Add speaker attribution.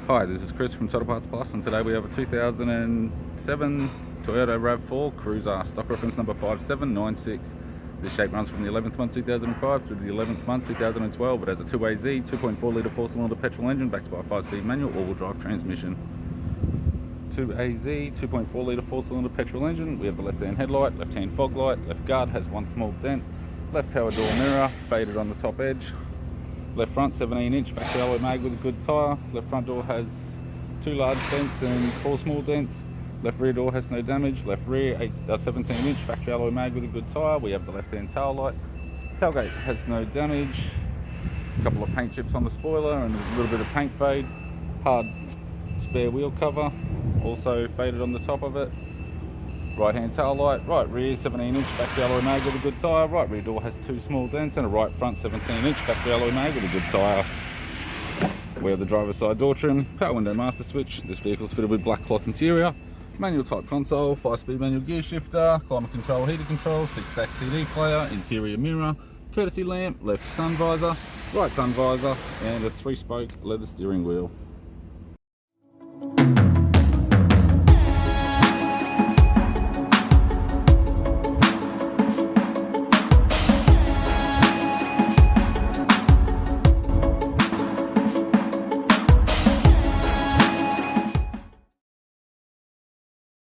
Speaker 1: Hi, this is Chris from Total Parts Plus, and today we have a 2007 Toyota RAV4 Cruiser, stock reference number 5796. This shape runs from the 11th month 2005 through the 11th month 2012. It has a 2AZ 2.4 litre 4-cylinder petrol engine backed by a 5-speed manual all-wheel drive transmission. 2AZ 2.4 litre 4-cylinder petrol engine. We have the left-hand headlight, left-hand fog light, left guard has one small dent, left power door mirror faded on the top edge. Left front 17-inch factory alloy mag with a good tyre. Left front door has 2 large dents and 4 small dents. Left rear door has no damage. Left rear 17-inch factory alloy mag with a good tyre. We have the left-hand tail light. Tailgate has no damage. A couple of paint chips on the spoiler and a little bit of paint fade. Hard spare wheel cover, also faded on the top of it. Right hand tail light, right rear 17-inch factory alloy mag with a good tyre. Right rear door has 2 small dents and a right front 17-inch factory alloy mag with a good tyre. We have the driver's side door trim, power window master switch. This vehicle is fitted with black cloth interior, manual type console, 5-speed manual gear shifter, climate control, heater control, 6-stack CD player, interior mirror, courtesy lamp, left sun visor, right sun visor, and a 3-spoke leather steering wheel.